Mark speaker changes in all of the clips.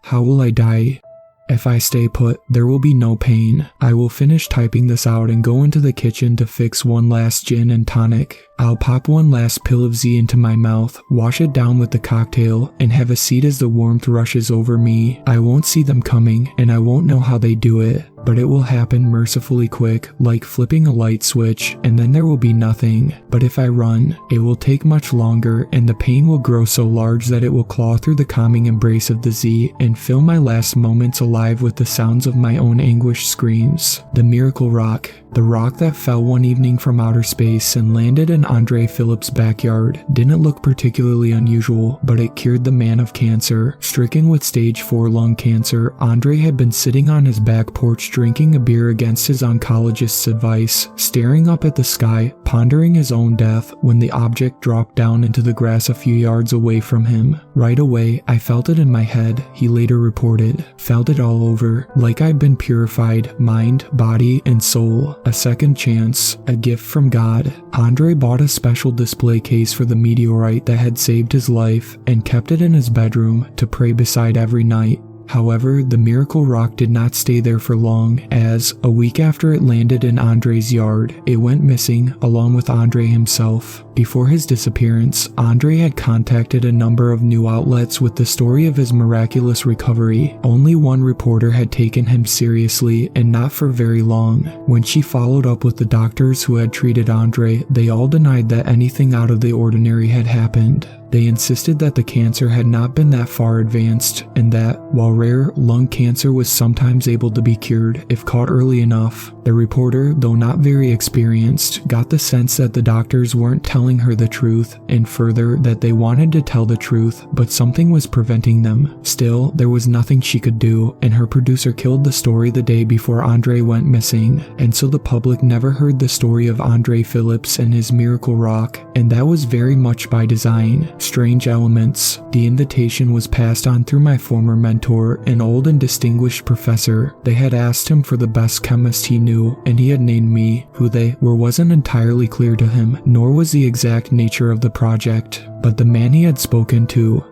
Speaker 1: How will I die? If I stay put, there will be no pain. I will finish typing this out and go into the kitchen to fix one last gin and tonic. I'll pop one last pill of Z into my mouth, wash it down with the cocktail, and have a seat as the warmth rushes over me. I won't see them coming, and I won't know how they do it, but it will happen mercifully quick, like flipping a light switch, and then there will be nothing. But if I run, it will take much longer, and the pain will grow so large that it will claw through the calming embrace of the Z and fill my last moments alive with the sounds of my own anguished screams. The miracle rock. The rock that fell one evening from outer space and landed in Andre Phillips' backyard didn't look particularly unusual, but it cured the man of cancer. Stricken with stage 4 lung cancer, Andre had been sitting on his back porch drinking a beer against his oncologist's advice, staring up at the sky, pondering his own death, when the object dropped down into the grass a few yards away from him. Right away, I felt it in my head, he later reported. Felt it all over, like I'd been purified, mind, body, and soul. A second chance, a gift from God. Andre bought a special display case for the meteorite that had saved his life and kept it in his bedroom to pray beside every night. However, the miracle rock did not stay there for long, as, a week after it landed in Andre's yard, it went missing along with Andre himself. Before his disappearance, Andre had contacted a number of new outlets with the story of his miraculous recovery. Only one reporter had taken him seriously, and not for very long. When she followed up with the doctors who had treated Andre, they all denied that anything out of the ordinary had happened. They insisted that the cancer had not been that far advanced, and that, while rare, lung cancer was sometimes able to be cured if caught early enough. The reporter, though not very experienced, got the sense that the doctors weren't telling her the truth, and further, that they wanted to tell the truth, but something was preventing them. Still, there was nothing she could do, and her producer killed the story the day before Andre went missing, and so the public never heard the story of Andre Phillips and his miracle rock, and that was very much by design. Strange elements. The invitation was passed on through my former mentor, an old and distinguished professor. They had asked him for the best chemist he knew, and he had named me. Who they were wasn't entirely clear to him, nor was the exact nature of the project. But the man he had spoken to,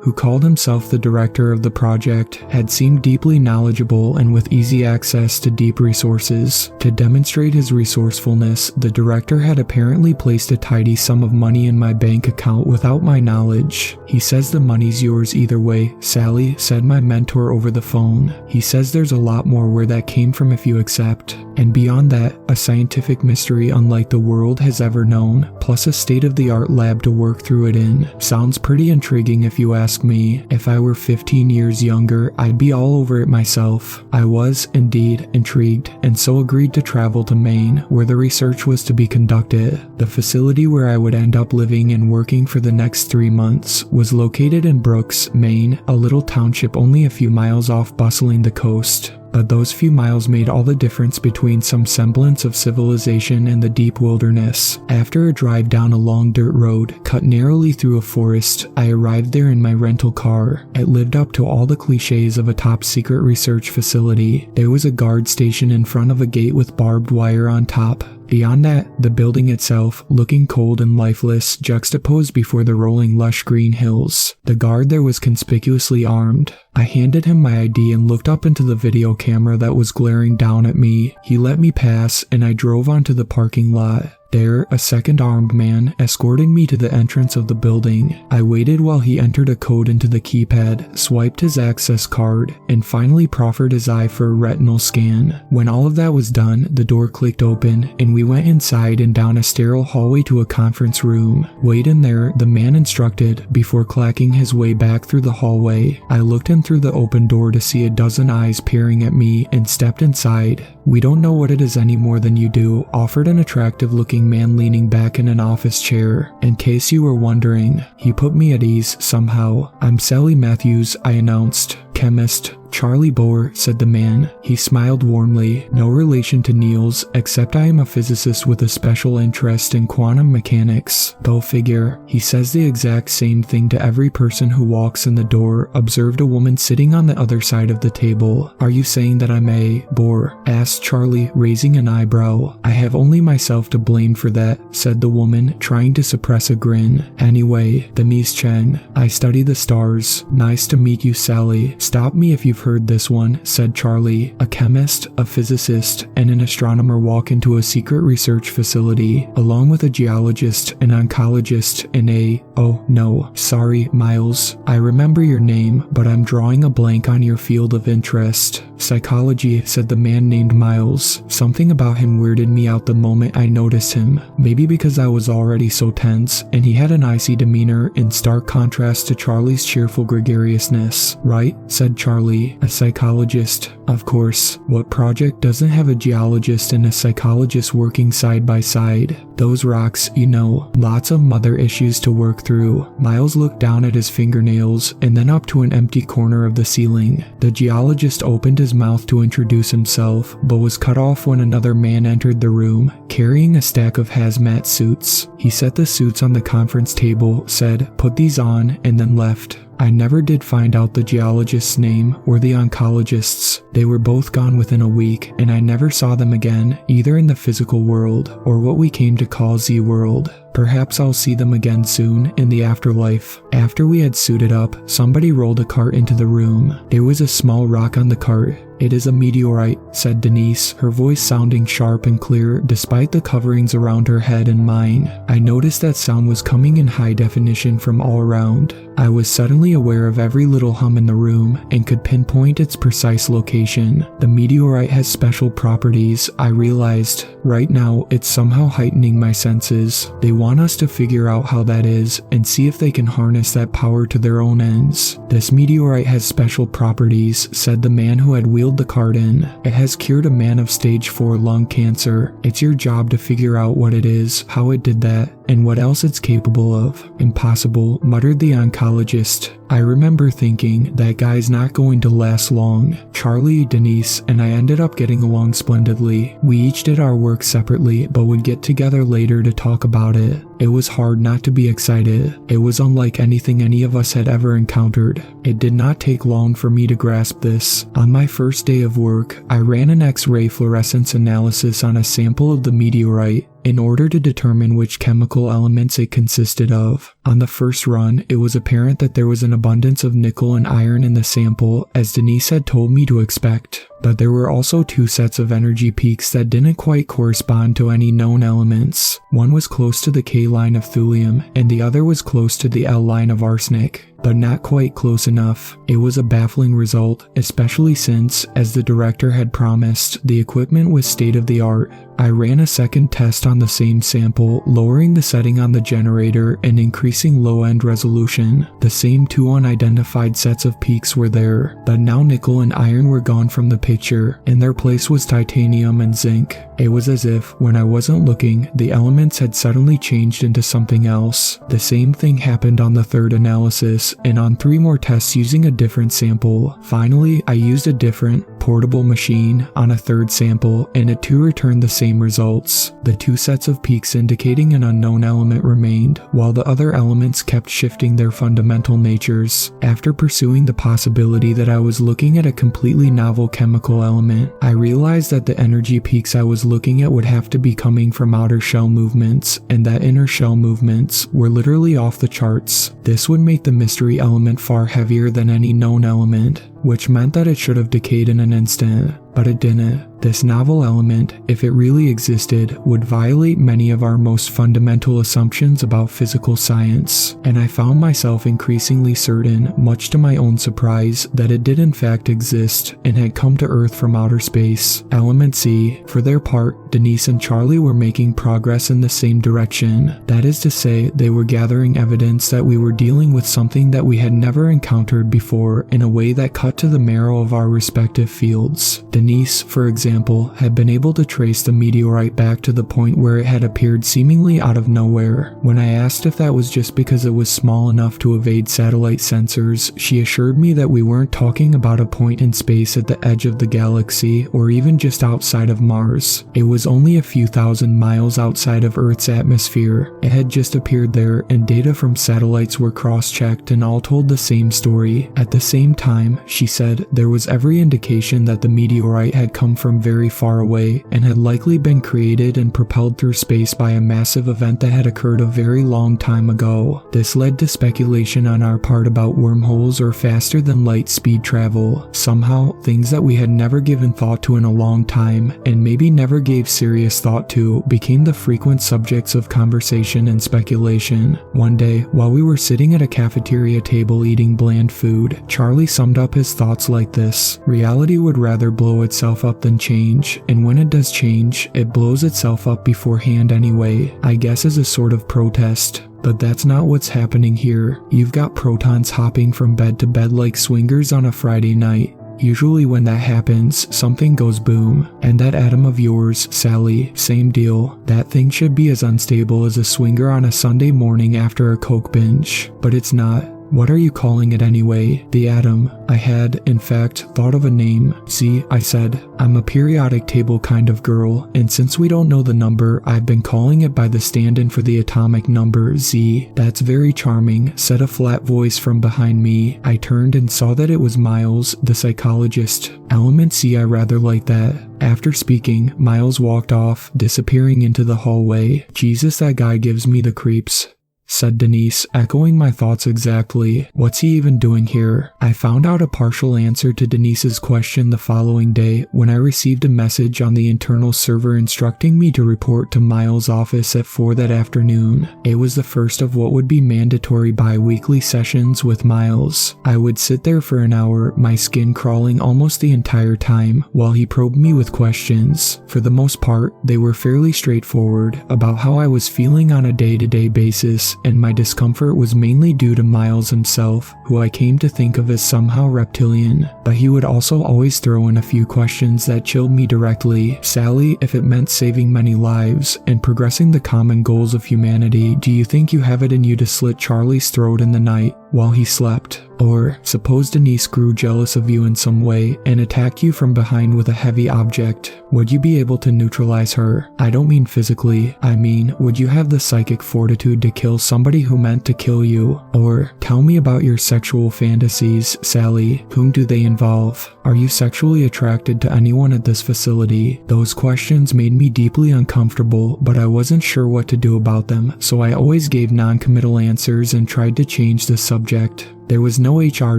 Speaker 1: who called himself the director of the project, had seemed deeply knowledgeable and with easy access to deep resources. To demonstrate his resourcefulness, the director had apparently placed a tidy sum of money in my bank account without my knowledge. "He says the money's yours either way, Sally," said my mentor over the phone. "He says there's a lot more where that came from if you accept. And beyond that, a scientific mystery unlike the world has ever known, plus a state-of-the-art lab to work through it in. Sounds pretty intriguing if you ask me. If I were 15 years younger, I'd be all over it myself." I was, indeed, intrigued, and so agreed to travel to Maine, where the research was to be conducted. The facility where I would end up living and working for the next 3 months was located in Brooks, Maine, a little township only a few miles off bustling the coast. But those few miles made all the difference between some semblance of civilization and the deep wilderness. After a drive down a long dirt road, cut narrowly through a forest, I arrived there in my rental car. It lived up to all the cliches of a top-secret research facility. There was a guard station in front of a gate with barbed wire on top. Beyond that, the building itself, looking cold and lifeless, juxtaposed before the rolling lush green hills. The guard there was conspicuously armed. I handed him my ID and looked up into the video camera that was glaring down at me. He let me pass, and I drove onto the parking lot. There, a second armed man escorting me to the entrance of the building. I waited while he entered a code into the keypad, swiped his access card, and finally proffered his eye for a retinal scan. When all of that was done, the door clicked open, and we went inside and down a sterile hallway to a conference room. "Wait in there," the man instructed, before clacking his way back through the hallway. I looked in through the open door to see a dozen eyes peering at me and stepped inside. "We don't know what it is any more than you do," offered an attractive-looking man leaning back in an office chair. "In case you were wondering." He put me at ease somehow. "I'm Sally Matthews," I announced. "Chemist." "Charlie Boer," said the man. He smiled warmly. "No relation to Niels, except I am a physicist with a special interest in quantum mechanics." "Go figure." "He says the exact same thing to every person who walks in the door," observed a woman sitting on the other side of the table. "Are you saying that I'm a Boer?" asked Charlie, raising an eyebrow. "I have only myself to blame for that," said the woman, trying to suppress a grin. "Anyway, the Mies Chen. I study the stars." "Nice to meet you, Sally." Stop me if you've heard this one, said Charlie. A chemist, a physicist, and an astronomer walk into a secret research facility, along with a geologist, an oncologist, and oh no, sorry, Miles. I remember your name, but I'm drawing a blank on your field of interest. Psychology, said the man named Miles. Something about him weirded me out the moment I noticed him. Maybe because I was already so tense, and he had an icy demeanor in stark contrast to Charlie's cheerful gregariousness. Right? Said Charlie. A psychologist. Of course. What project doesn't have a geologist and a psychologist working side by side? Those rocks, you know, lots of mother issues to work through. Miles looked down at his fingernails and then up to an empty corner of the ceiling. The geologist opened his mouth to introduce himself, but was cut off when another man entered the room, carrying a stack of hazmat suits. He set the suits on the conference table, said, "Put these on," and then left. I never did find out the geologist's name or the oncologist's. They were both gone within a week, and I never saw them again, either in the physical world or what we came to call Z-World. Perhaps I'll see them again soon in the afterlife. After we had suited up, somebody rolled a cart into the room. There was a small rock on the cart. "It is a meteorite," said Denise, her voice sounding sharp and clear despite the coverings around her head and mine. I noticed that sound was coming in high definition from all around. I was suddenly aware of every little hum in the room and could pinpoint its precise location. The meteorite has special properties, I realized. Right now, it's somehow heightening my senses. They want us to figure out how that is and see if they can harness that power to their own ends. "This meteorite has special properties," said the man who had wheeled the cart in. "It has cured a man of stage 4 lung cancer. It's your job to figure out what it is, how it did that, and what else it's capable of." "Impossible," muttered the oncologist. I remember thinking, that guy's not going to last long. Charlie, Denise, and I ended up getting along splendidly. We each did our work separately, but would get together later to talk about it. It was hard not to be excited. It was unlike anything any of us had ever encountered. It did not take long for me to grasp this. On my first day of work, I ran an X-ray fluorescence analysis on a sample of the meteorite in order to determine which chemical elements it consisted of. On the first run, it was apparent that there was an abundance of nickel and iron in the sample, as Denise had told me to expect. But there were also 2 sets of energy peaks that didn't quite correspond to any known elements. One was close to the K line of thulium, and the other was close to the L line of arsenic. But not quite close enough. It was a baffling result, especially since, as the director had promised, the equipment was state-of-the-art. I ran a second test on the same sample, lowering the setting on the generator and increasing low-end resolution. The same 2 unidentified sets of peaks were there, but now nickel and iron were gone from the picture. In their place was titanium and zinc. It was as if, when I wasn't looking, the elements had suddenly changed into something else. The same thing happened on the third analysis, and on 3 more tests using a different sample. Finally, I used a different, portable machine on a third sample, and it too returned the same results. The 2 sets of peaks indicating an unknown element remained, while the other elements kept shifting their fundamental natures. After pursuing the possibility that I was looking at a completely novel chemical element, I realized that the energy peaks I was looking at would have to be coming from outer shell movements, and that inner shell movements were literally off the charts. This would make the mystery element far heavier than any known element, which meant that it should have decayed in an instant, but it didn't. This novel element, if it really existed, would violate many of our most fundamental assumptions about physical science, and I found myself increasingly certain, much to my own surprise, that it did in fact exist and had come to Earth from outer space. Element C. For their part, Denise and Charlie were making progress in the same direction. That is to say, they were gathering evidence that we were dealing with something that we had never encountered before in a way that cut to the marrow of our respective fields. Denise, for example, had been able to trace the meteorite back to the point where it had appeared seemingly out of nowhere. When I asked if that was just because it was small enough to evade satellite sensors, she assured me that we weren't talking about a point in space at the edge of the galaxy or even just outside of Mars. It was only a few thousand miles outside of Earth's atmosphere. It had just appeared there, and data from satellites were cross-checked and all told the same story. At the same time, she She said there was every indication that the meteorite had come from very far away and had likely been created and propelled through space by a massive event that had occurred a very long time ago. This led to speculation on our part about wormholes or faster than light speed travel. Somehow, things that we had never given thought to in a long time, and maybe never gave serious thought to, became the frequent subjects of conversation and speculation. One day, while we were sitting at a cafeteria table eating bland food, Charlie summed up his thoughts like this: reality would rather blow itself up than change, and when it does change, it blows itself up beforehand anyway, I guess as a sort of protest. But that's not what's happening here. You've got protons hopping from bed to bed like swingers on a Friday night. Usually when that happens, something goes boom. And that atom of yours, Sally, same deal. That thing should be as unstable as a swinger on a Sunday morning after a Coke binge. But it's not. What are you calling it anyway? The atom. I had, in fact, thought of a name. See, I said, I'm a periodic table kind of girl, and since we don't know the number, I've been calling it by the stand-in for the atomic number, Z. That's very charming, said a flat voice from behind me. I turned and saw that it was Miles, the psychologist. Element C, I rather like that. After speaking, Miles walked off, disappearing into the hallway. Jesus, that guy gives me the creeps, said Denise, echoing my thoughts exactly. What's he even doing here? I found out a partial answer to Denise's question the following day when I received a message on the internal server instructing me to report to Miles' office at 4 that afternoon. It was the first of what would be mandatory bi-weekly sessions with Miles. I would sit there for an hour, my skin crawling almost the entire time, while he probed me with questions. For the most part, they were fairly straightforward about how I was feeling on a day-to-day basis, and my discomfort was mainly due to Miles himself, who I came to think of as somehow reptilian. But he would also always throw in a few questions that chilled me directly. Sally, if it meant saving many lives and progressing the common goals of humanity, do you think you have it in you to slit Charlie's throat in the night while he slept? Or, suppose Denise grew jealous of you in some way and attacked you from behind with a heavy object. Would you be able to neutralize her? I don't mean physically. I mean, would you have the psychic fortitude to kill somebody who meant to kill you? Or, tell me about your sexual fantasies, Sally. Whom do they involve? Are you sexually attracted to anyone at this facility? Those questions made me deeply uncomfortable, but I wasn't sure what to do about them, so I always gave non-committal answers and tried to change the subject. There was no HR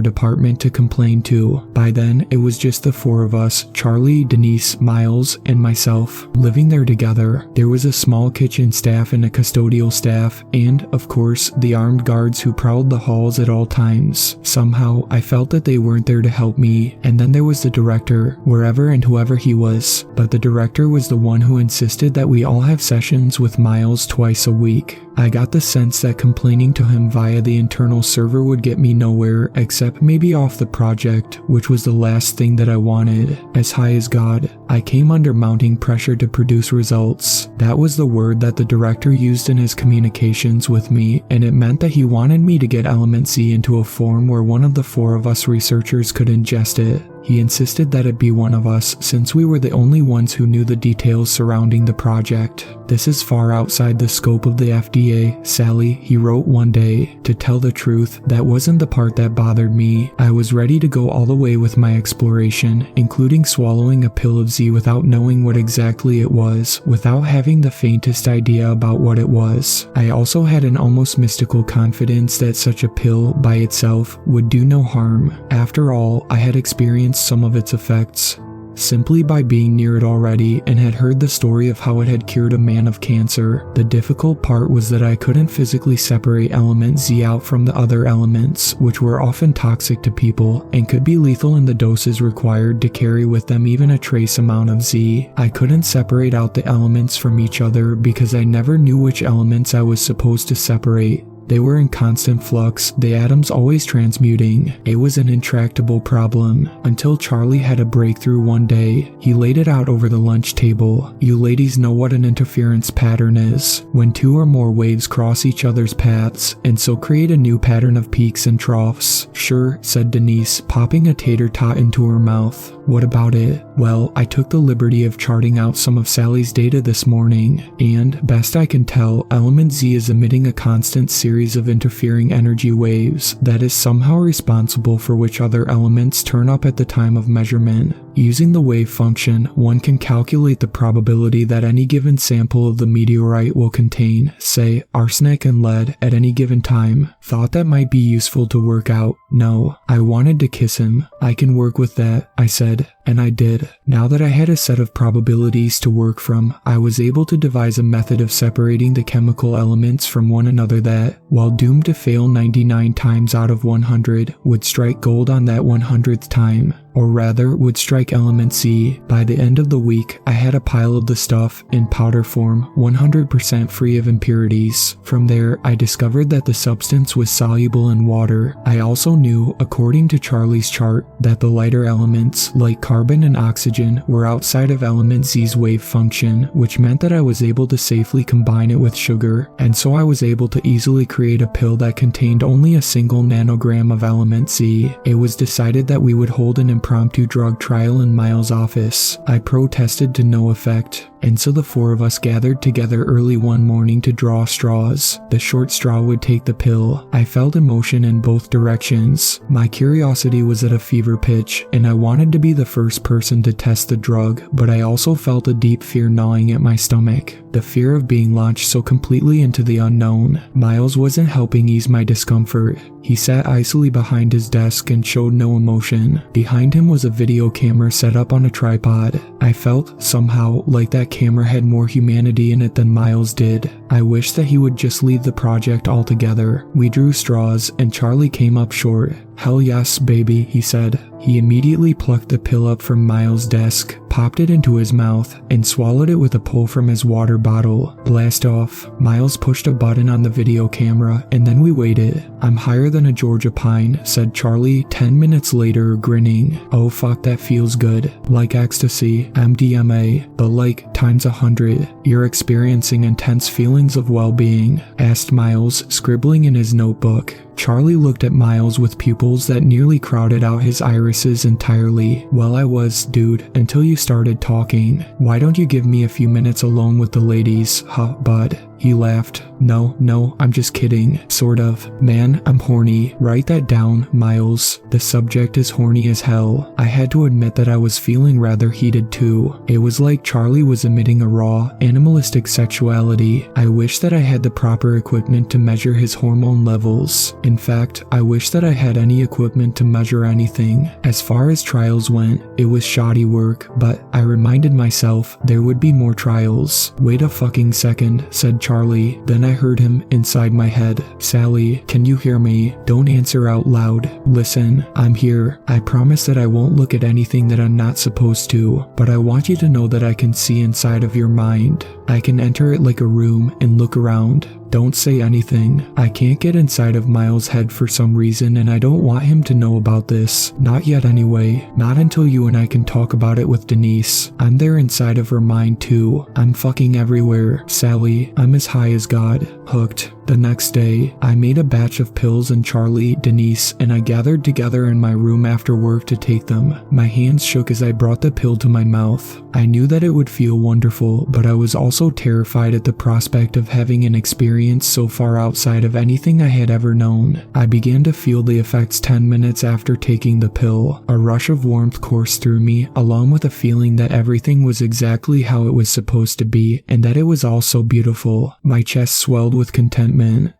Speaker 1: department to complain to. By then, it was just the 4 of us, Charlie, Denise, Miles, and myself, living there together. There was a small kitchen staff and a custodial staff, and, of course, the armed guards who prowled the halls at all times. Somehow, I felt that they weren't there to help me, and then there was the director, wherever and whoever he was. But the director was the one who insisted that we all have sessions with Miles twice a week. I got the sense that complaining to him via the internal server would get me nowhere except maybe off the project, which was the last thing that I wanted. As high as God, I came under mounting pressure to produce results. That was the word that the director used in his communications with me, and it meant that he wanted me to get Element C into a form where one of the 4 of us researchers could ingest it. He insisted that it be one of us since we were the only ones who knew the details surrounding the project. This is far outside the scope of the FDA, Sally, he wrote one day. To tell the truth, that wasn't the part that bothered me. I was ready to go all the way with my exploration, including swallowing a pill of Z without knowing what exactly it was, without having the faintest idea about what it was. I also had an almost mystical confidence that such a pill, by itself, would do no harm. After all, I had experienced some of its effects simply by being near it already and had heard the story of how it had cured a man of cancer. The difficult part was that I couldn't physically separate element Z out from the other elements, which were often toxic to people and could be lethal in the doses required to carry with them even a trace amount of Z. I couldn't separate out the elements from each other because I never knew which elements I was supposed to separate. They were in constant flux, the atoms always transmuting. It was an intractable problem, until Charlie had a breakthrough one day. He laid it out over the lunch table. You ladies know what an interference pattern is. When 2 or more waves cross each other's paths, and so create a new pattern of peaks and troughs. Sure, said Denise, popping a tater tot into her mouth. What about it? Well, I took the liberty of charting out some of Sally's data this morning, and, best I can tell, element Z is emitting a constant series series of interfering energy waves that is somehow responsible for which other elements turn up at the time of measurement. Using the wave function, one can calculate the probability that any given sample of the meteorite will contain, say, arsenic and lead at any given time. Thought that might be useful to work out. No, I wanted to kiss him. I can work with that, I said, and I did. Now that I had a set of probabilities to work from, I was able to devise a method of separating the chemical elements from one another that, while doomed to fail 99 times out of 100, would strike gold on that 100th time. Or rather, would strike element C. By the end of the week, I had a pile of the stuff in powder form, 100% free of impurities. From there, I discovered that the substance was soluble in water. I also knew, according to Charlie's chart, that the lighter elements, like carbon and oxygen, were outside of element Z's wave function, which meant that I was able to safely combine it with sugar, and so I was able to easily create a pill that contained only a single nanogram of element Z. It was decided that we would hold an impromptu drug trial in Miles' office. I protested to no effect, and so the four of us gathered together early one morning to draw straws. The short straw would take the pill. I felt emotion in both directions. My curiosity was at a fever pitch, and I wanted to be the first person to test the drug, but I also felt a deep fear gnawing at my stomach. The fear of being launched so completely into the unknown. Miles wasn't helping ease my discomfort. He sat icily behind his desk and showed no emotion. Behind him was a video camera set up on a tripod. I felt, somehow, like that camera had more humanity in it than Miles did. I wished that he would just leave the project altogether. We drew straws, and Charlie came up short. "Hell yes, baby," he said. He immediately plucked the pill up from Miles' desk, popped it into his mouth, and swallowed it with a pull from his water bottle. Blast off. Miles pushed a button on the video camera, and then we waited. "I'm higher than a Georgia pine," said Charlie 10 minutes later, grinning. "Oh fuck, that feels good. Like ecstasy, MDMA, but like times 100. You're experiencing intense feelings of well-being?" asked Miles, scribbling in his notebook. Charlie looked at Miles with pupils that nearly crowded out his irises entirely. "Well, I was, dude, until you started talking. Why don't you give me a few minutes alone with the ladies, huh, bud?" He laughed. No, I'm just kidding. Sort of. Man, I'm horny. Write that down, Miles. The subject is horny as hell. I had to admit that I was feeling rather heated too. It was like Charlie was emitting a raw, animalistic sexuality. I wish that I had the proper equipment to measure his hormone levels. In fact, I wish that I had any equipment to measure anything. As far as trials went, it was shoddy work, but I reminded myself there would be more trials. "Wait a fucking second," said Charlie. Then I heard him inside my head. "Sally, can you hear me? Don't answer out loud. Listen, I'm here. I promise that I won't look at anything that I'm not supposed to, but I want you to know that I can see inside of your mind. I can enter it like a room and look around. Don't say anything. I can't get inside of Miles' head for some reason, and I don't want him to know about this. Not yet anyway. Not until you and I can talk about it with Denise. I'm there inside of her mind too. I'm fucking everywhere. Sally, I'm as high as God. Hooked." The next day, I made a batch of pills and Charlie, Denise, and I gathered together in my room after work to take them. My hands shook as I brought the pill to my mouth. I knew that it would feel wonderful, but I was also terrified at the prospect of having an experience so far outside of anything I had ever known. I began to feel the effects 10 minutes after taking the pill. A rush of warmth coursed through me, along with a feeling that everything was exactly how it was supposed to be, and that it was all so beautiful. My chest swelled with contentment.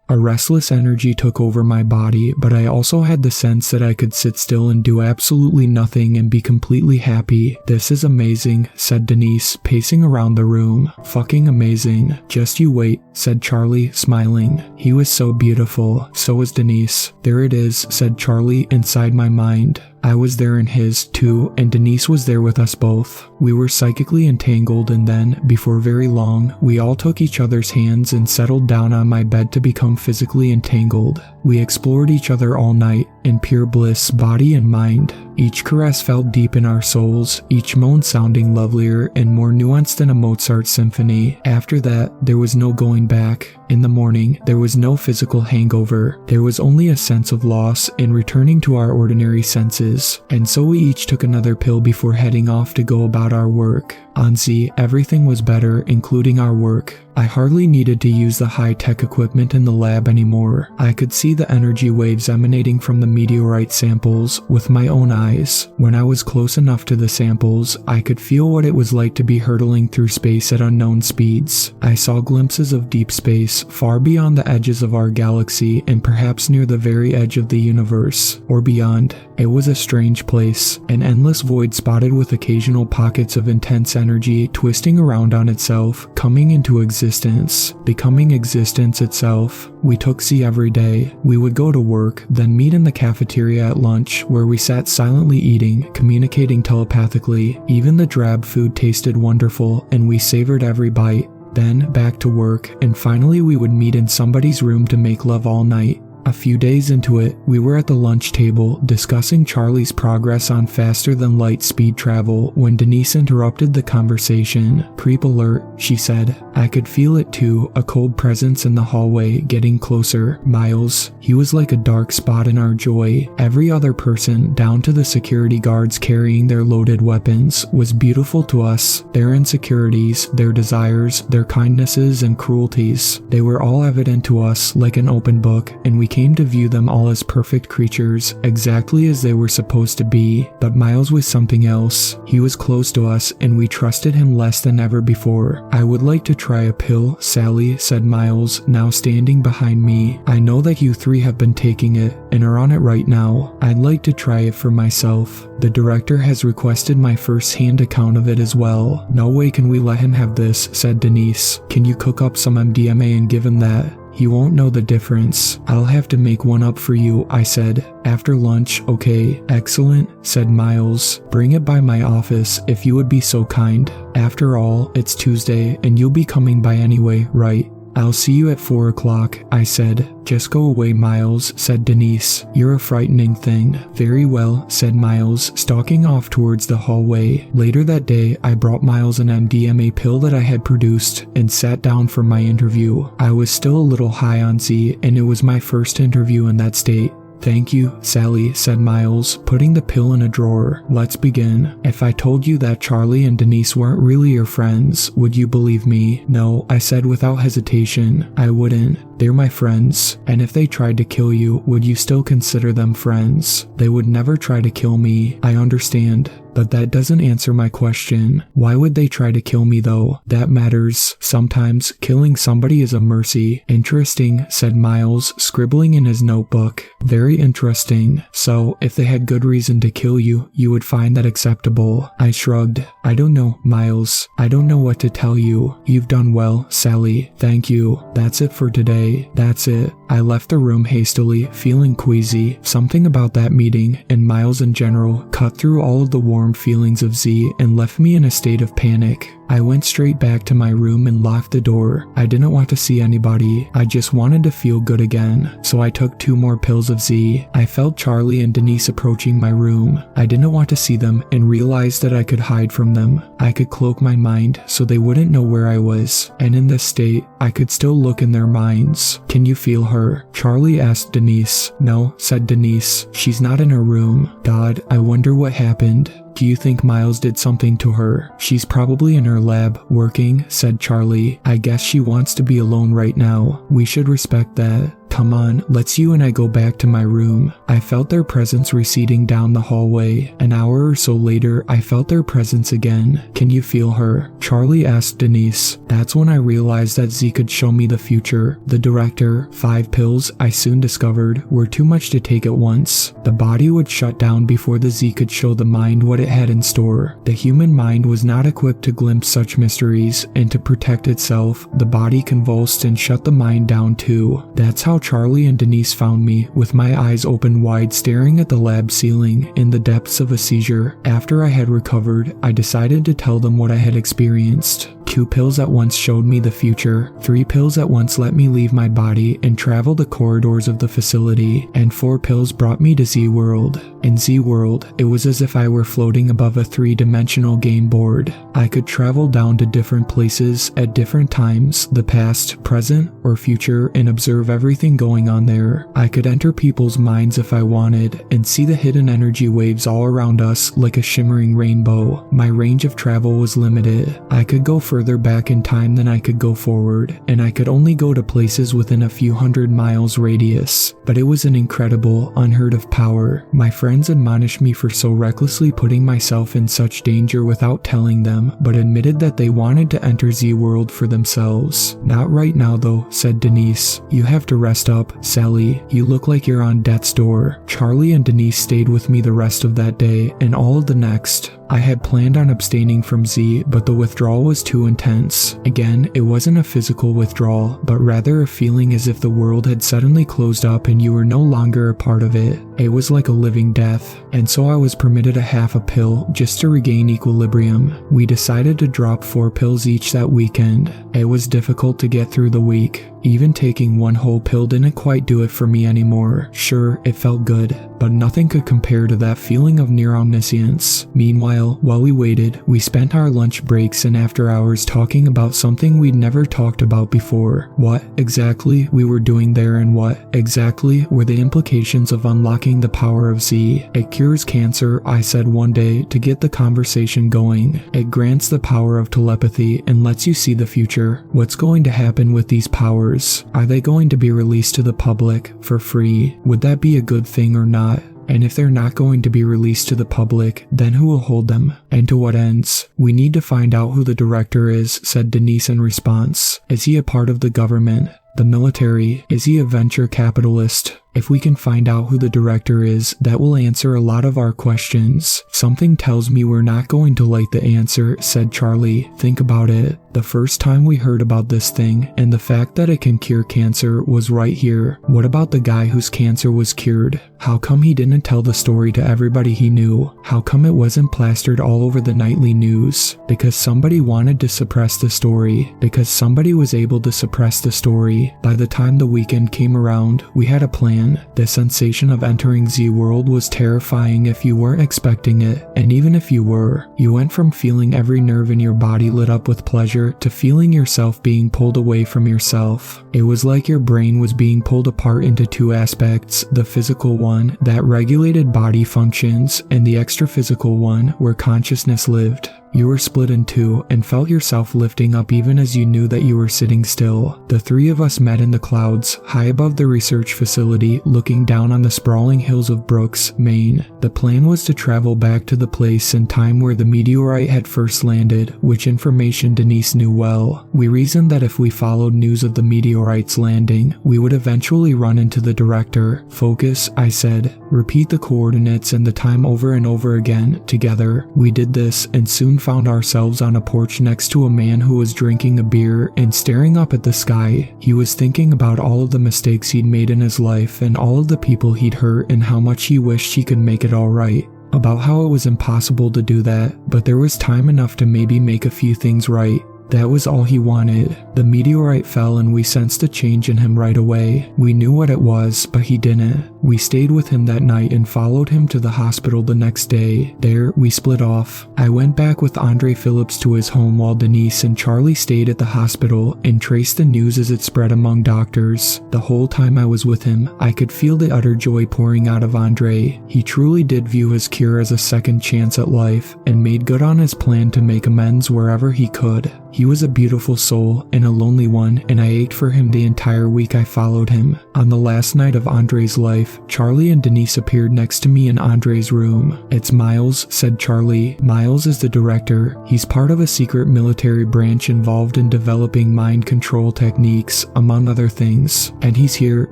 Speaker 1: A restless energy took over my body, but I also had the sense that I could sit still and do absolutely nothing and be completely happy. "This is amazing," said Denise, pacing around the room. "Fucking amazing. Just you wait," said Charlie, smiling. He was so beautiful. So was Denise. "There it is," said Charlie inside my mind. I was there in his, too, and Denise was there with us both. We were psychically entangled, and then, before very long, we all took each other's hands and settled down on my bed to become physically entangled. We explored each other all night, in pure bliss, body and mind. Each caress felt deep in our souls, each moan sounding lovelier and more nuanced than a Mozart symphony. After that, there was no going back. In the morning, there was no physical hangover. There was only a sense of loss in returning to our ordinary senses. And so we each took another pill before heading off to go about our work. On Z, everything was better, including our work. I hardly needed to use the high-tech equipment in the lab anymore. I could see the energy waves emanating from the meteorite samples with my own eyes. When I was close enough to the samples, I could feel what it was like to be hurtling through space at unknown speeds. I saw glimpses of deep space, far beyond the edges of our galaxy and perhaps near the very edge of the universe, or beyond. It was a strange place, an endless void spotted with occasional pockets of intense energy twisting around on itself, coming into existence, becoming existence itself. We took Z every day. We would go to work, then meet in the cafeteria at lunch, where we sat silently eating, communicating telepathically. Even the drab food tasted wonderful, and we savored every bite. Then back to work, and finally we would meet in somebody's room to make love all night. A few days into it, we were at the lunch table discussing Charlie's progress on faster-than-light speed travel when Denise interrupted the conversation. "Creep alert," she said. I could feel it too, a cold presence in the hallway getting closer. Miles. He was like a dark spot in our joy. Every other person, down to the security guards carrying their loaded weapons, was beautiful to us. Their insecurities, their desires, their kindnesses and cruelties. They were all evident to us like an open book, and we came to view them all as perfect creatures, exactly as they were supposed to be. But Miles was something else. He was close to us, and we trusted him less than ever before. "I would like to try a pill, Sally," said Miles, now standing behind me. "I know that you three have been taking it, and are on it right now. I'd like to try it for myself. The director has requested my first-hand account of it as well." "No way can we let him have this," said Denise. "Can you cook up some MDMA and give him that? He won't know the difference." "I'll have to make one up for you," I said. "After lunch, okay." "Excellent," said Miles. "Bring it by my office if you would be so kind. After all, it's Tuesday and you'll be coming by anyway, right?" "I'll see you at 4 o'clock, I said. "Just go away, Miles," said Denise. "You're a frightening thing." "Very well," said Miles, stalking off towards the hallway. Later that day, I brought Miles an MDMA pill that I had produced and sat down for my interview. I was still a little high on Z, and it was my first interview in that state. "Thank you, Sally," said Miles, putting the pill in a drawer. "Let's begin. If I told you that Charlie and Denise weren't really your friends, would you believe me?" "No," I said without hesitation. "I wouldn't. They're my friends. And if they tried to kill you, would you still consider them friends?" "They would never try to kill me." "I understand. But that doesn't answer my question. Why would they try to kill me though? That matters. Sometimes killing somebody is a mercy." "Interesting," said Miles, scribbling in his notebook. "Very interesting. So, if they had good reason to kill you, you would find that acceptable." I shrugged. "I don't know, Miles. I don't know what to tell you. You've done well, Sally. Thank you. That's it for today. That's it." I left the room hastily, feeling queasy. Something about that meeting, and Miles in general, cut through all of the warm feelings of Z and left me in a state of panic. I went straight back to my room and locked the door. I didn't want to see anybody. I just wanted to feel good again. So I took 2 more pills of Z. I felt Charlie and Denise approaching my room. I didn't want to see them and realized that I could hide from them. I could cloak my mind so they wouldn't know where I was. And in this state, I could still look in their minds. "Can you feel her?" Charlie asked Denise. "No," said Denise. "She's not in her room." "God, I wonder what happened." "Do you think Miles did something to her?" "She's probably in her lab, working," said Charlie. "I guess she wants to be alone right now. We should respect that. Come on, let's you and I go back to my room." I felt their presence receding down the hallway. An hour or so later, I felt their presence again. "Can you feel her?" Charlie asked Denise. That's when I realized that Z could show me the future. The director, 5 pills, I soon discovered, were too much to take at once. The body would shut down before the Z could show the mind what it had in store. The human mind was not equipped to glimpse such mysteries, and to protect itself, the body convulsed and shut the mind down too. That's how Charlie and Denise found me, with my eyes open wide staring at the lab ceiling, in the depths of a seizure. After I had recovered, I decided to tell them what I had experienced. 2 pills at once showed me the future, 3 pills at once let me leave my body and travel the corridors of the facility, and 4 pills brought me to Z-World. In Z-World, it was as if I were floating above a 3-dimensional game board. I could travel down to different places at different times, the past, present, or future, and observe everything going on there. I could enter people's minds if I wanted, and see the hidden energy waves all around us like a shimmering rainbow. My range of travel was limited. I could go further further back in time than I could go forward, and I could only go to places within a few hundred miles radius. But it was an incredible, unheard of power. My friends admonished me for so recklessly putting myself in such danger without telling them, but admitted that they wanted to enter Z-World for themselves. Not right now though, said Denise. You have to rest up, Sally. You look like you're on death's door. Charlie and Denise stayed with me the rest of that day and all of the next. I had planned on abstaining from Z, but the withdrawal was too intense. Again, it wasn't a physical withdrawal, but rather a feeling as if the world had suddenly closed up and you were no longer a part of it. It was like a living death, and so I was permitted a half a pill just to regain equilibrium. We decided to drop 4 pills each that weekend. It was difficult to get through the week. Even taking 1 whole pill didn't quite do it for me anymore. Sure, it felt good, but nothing could compare to that feeling of near omniscience. Meanwhile, while we waited, we spent our lunch breaks and after hours talking about something we'd never talked about before. What exactly we were doing there and what exactly were the implications of unlocking the power of Z. It cures cancer, I said one day to get the conversation going. It grants the power of telepathy and lets you see the future. What's going to happen with these powers? Are they going to be released to the public for free? Would that be a good thing or not? And if they're not going to be released to the public, then who will hold them? And to what ends? We need to find out who the director is, said Denise in response. Is he a part of the government? The military? Is he a venture capitalist? If we can find out who the director is, that will answer a lot of our questions. Something tells me we're not going to like the answer, said Charlie. Think about it. The first time we heard about this thing, and the fact that it can cure cancer, was right here. What about the guy whose cancer was cured? How come he didn't tell the story to everybody he knew? How come it wasn't plastered all over the nightly news? Because somebody wanted to suppress the story. Because somebody was able to suppress the story. By the time the weekend came around, we had a plan. The sensation of entering Z-World was terrifying if you weren't expecting it, and even if you were, you went from feeling every nerve in your body lit up with pleasure to feeling yourself being pulled away from yourself. It was like your brain was being pulled apart into 2 aspects, the physical one that regulated body functions, and the extra-physical one where consciousness lived. You were split in 2 and felt yourself lifting up even as you knew that you were sitting still. The 3 of us met in the clouds, high above the research facility, looking down on the sprawling hills of Brooks, Maine. The plan was to travel back to the place and time where the meteorite had first landed, which information Denise knew well. We reasoned that if we followed news of the meteorite's landing, we would eventually run into the director. Focus, I said. Repeat the coordinates and the time over and over again, together. We did this and soon found ourselves on a porch next to a man who was drinking a beer and staring up at the sky. He was thinking about all of the mistakes he'd made in his life and all of the people he'd hurt and how much he wished he could make it all right. About how it was impossible to do that, but there was time enough to maybe make a few things right. That was all he wanted. The meteorite fell and we sensed a change in him right away. We knew what it was, but he didn't. We stayed with him that night and followed him to the hospital the next day. There, we split off. I went back with Andre Phillips to his home while Denise and Charlie stayed at the hospital and traced the news as it spread among doctors. The whole time I was with him, I could feel the utter joy pouring out of Andre. He truly did view his cure as a second chance at life and made good on his plan to make amends wherever he could. He was a beautiful soul and a lonely one, and I ached for him the entire week I followed him. On the last night of Andre's life, Charlie and Denise appeared next to me in Andre's room. It's Miles, said Charlie. Miles is the director. He's part of a secret military branch involved in developing mind control techniques, among other things. And he's here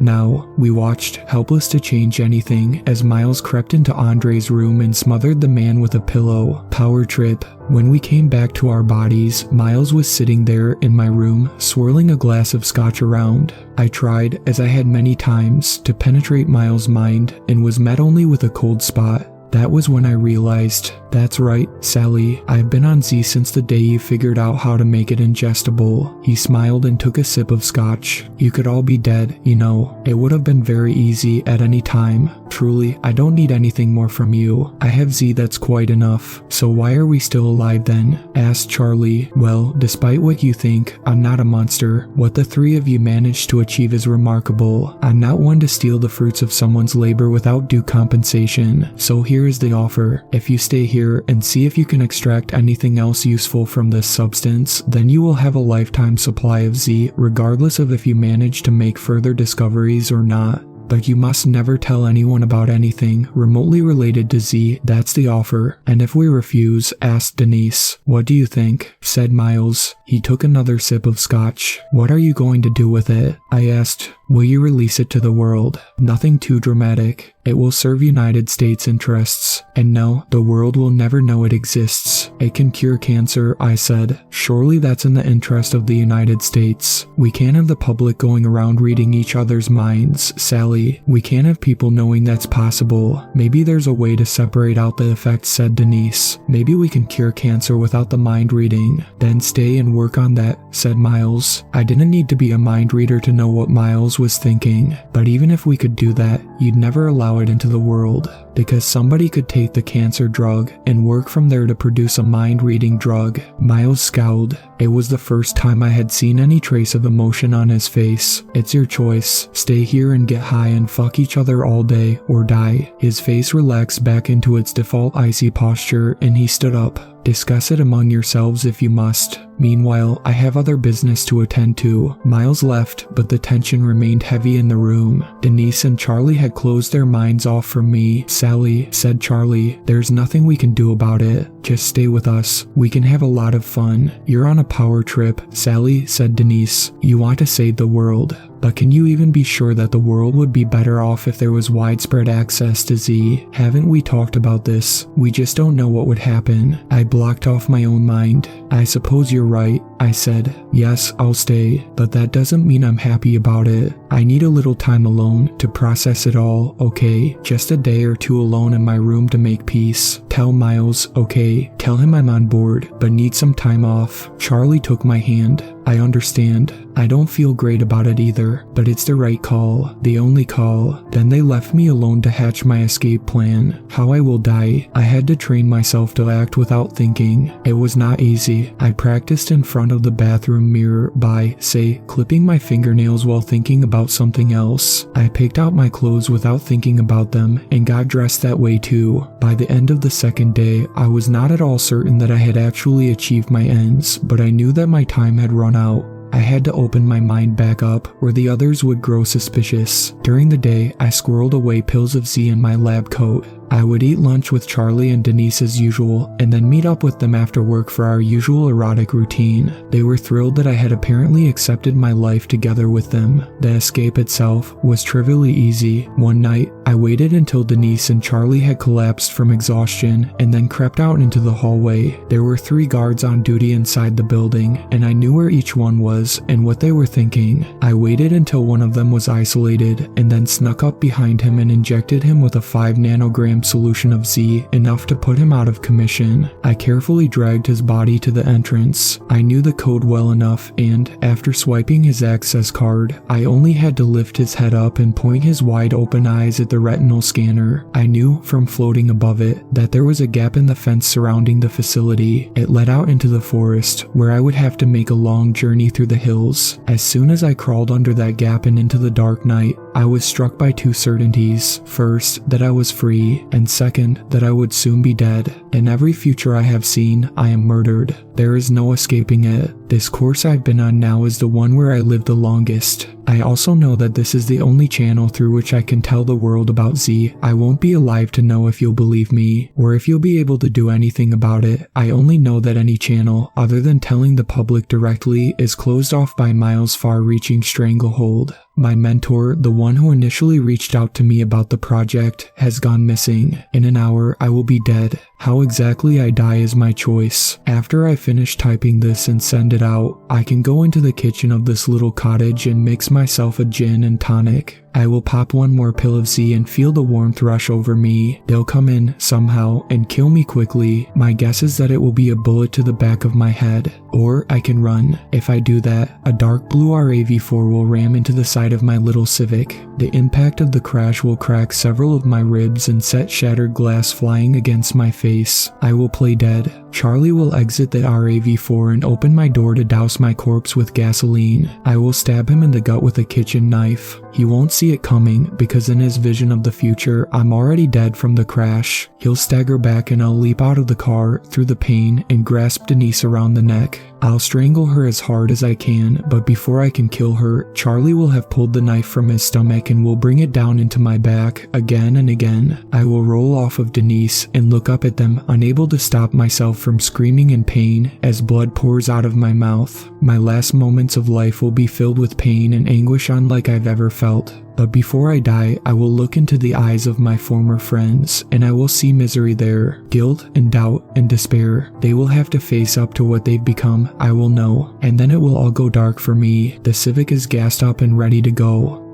Speaker 1: now. We watched, helpless to change anything, as Miles crept into Andre's room and smothered the man with a pillow. Power trip. When we came back to our bodies, Miles was sitting there in my room, swirling a glass of scotch around. I tried, as I had many times, to penetrate Miles' mind and was met only with a cold spot. That was when I realized, that's right, Sally, I've been on Z since the day you figured out how to make it ingestible. He smiled and took a sip of scotch. You could all be dead, you know. It would have been very easy at any time. Truly, I don't need anything more from you. I have Z that's quite enough. So why are we still alive then? Asked Charlie. Well, despite what you think, I'm not a monster. What the 3 of you managed to achieve is remarkable. I'm not one to steal the fruits of someone's labor without due compensation. So here is the offer. If you stay here here and see if you can extract anything else useful from this substance. Then you will have a lifetime supply of Z, regardless of if you manage to make further discoveries or not. But you must never tell anyone about anything remotely related to Z, that's the offer. And if we refuse, ask Denise. What do you think? Said Miles. He took another sip of scotch. What are you going to do with it? I asked. Will you release it to the world? Nothing too dramatic. It will serve United States interests. And no, the world will never know it exists. It can cure cancer, I said. Surely that's in the interest of the United States. We can't have the public going around reading each other's minds, Sally. We can't have people knowing that's possible. Maybe there's a way to separate out the effects, said Denise. Maybe we can cure cancer without the mind reading. Then stay and work on that, said Miles. I didn't need to be a mind reader to know what Miles was thinking. But even if we could do that, you'd never allow it into the world. Because somebody could take the cancer drug and work from there to produce a mind-reading drug. Miles scowled. It was the first time I had seen any trace of emotion on his face. It's your choice. Stay here and get high and fuck each other all day or die. His face relaxed back into its default icy posture and he stood up. Discuss it among yourselves if you must. Meanwhile, I have other business to attend to. Miles left, but the tension remained heavy in the room. Denise and Charlie had closed their minds off from me. Sally, said Charlie, there's nothing we can do about it. Just stay with us. We can have a lot of fun. You're on a power trip, Sally, said Denise. You want to save the world. But can you even be sure that the world would be better off if there was widespread access to Z? Haven't we talked about this? We just don't know what would happen. I blocked off my own mind. I suppose you're right, I said. Yes, I'll stay, but that doesn't mean I'm happy about it. I need a little time alone to process it all, okay? Just a day or two alone in my room to make peace. Tell Miles, okay? Tell him I'm on board, but need some time off. Charlie took my hand. I understand. I don't feel great about it either, but it's the right call, the only call. Then they left me alone to hatch my escape plan. How I will die. I had to train myself to act without thinking. It was not easy. I practiced in front of the bathroom mirror by, say, clipping my fingernails while thinking about something else. I picked out my clothes without thinking about them and got dressed that way too. By the end of the second day, I was not at all certain that I had actually achieved my ends, but I knew that my time had run out. I had to open my mind back up, or the others would grow suspicious. During the day, I squirreled away pills of Z in my lab coat. I would eat lunch with Charlie and Denise as usual, and then meet up with them after work for our usual erotic routine. They were thrilled that I had apparently accepted my life together with them. The escape itself was trivially easy. One night, I waited until Denise and Charlie had collapsed from exhaustion, and then crept out into the hallway. There were 3 guards on duty inside the building, and I knew where each one was and what they were thinking. I waited until one of them was isolated, and then snuck up behind him and injected him with a 5 nanogram solution of Z, enough to put him out of commission. I carefully dragged his body to the entrance. I knew the code well enough, and after swiping his access card, I only had to lift his head up and point his wide open eyes at the retinal scanner. I knew from floating above it that there was a gap in the fence surrounding the facility. It led out into the forest, where I would have to make a long journey through the hills. As soon as I crawled under that gap and into the dark night, I was struck by 2 certainties. First, that I was free, and second, that I would soon be dead. In every future I have seen, I am murdered. There is no escaping it. This course I've been on now is the one where I live the longest. I also know that this is the only channel through which I can tell the world about Z. I won't be alive to know if you'll believe me, or if you'll be able to do anything about it. I only know that any channel, other than telling the public directly, is closed off by Miles' far-reaching stranglehold. My mentor, the one who initially reached out to me about the project, has gone missing. In an hour, I will be dead. How exactly I die is my choice. After I finish typing this and send it out, I can go into the kitchen of this little cottage and mix myself a gin and tonic. I will pop 1 more pill of Z and feel the warmth rush over me. They'll come in, somehow, and kill me quickly. My guess is that it will be a bullet to the back of my head. Or I can run. If I do that, a dark blue RAV4 will ram into the side of my little Civic. The impact of the crash will crack several of my ribs and set shattered glass flying against my face. I will play dead. Charlie will exit the RAV4 and open my door to douse my corpse with gasoline. I will stab him in the gut with a kitchen knife. He won't see it coming because in his vision of the future, I'm already dead from the crash. He'll stagger back and I'll leap out of the car through the pain and grasp Denise around the neck. I'll strangle her as hard as I can, but before I can kill her, Charlie will have pulled the knife from his stomach and will bring it down into my back again and again. I will roll off of Denise and look up at them, unable to stop myself from screaming in pain as blood pours out of my mouth. My last moments of life will be filled with pain and anguish unlike I've ever felt. But before I die, I will look into the eyes of my former friends, and I will see misery there, guilt and doubt and despair. They will have to face up to what they've become, I will know, and then it will all go dark for me. The Civic is gassed up and ready to go.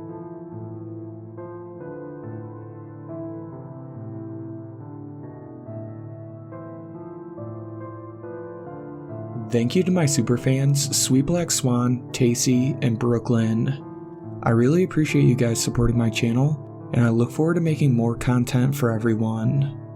Speaker 1: Thank you to my superfans, Sweet Black Swan, Tacy, and Brooklyn. I really appreciate you guys supporting my channel, and I look forward to making more content for everyone.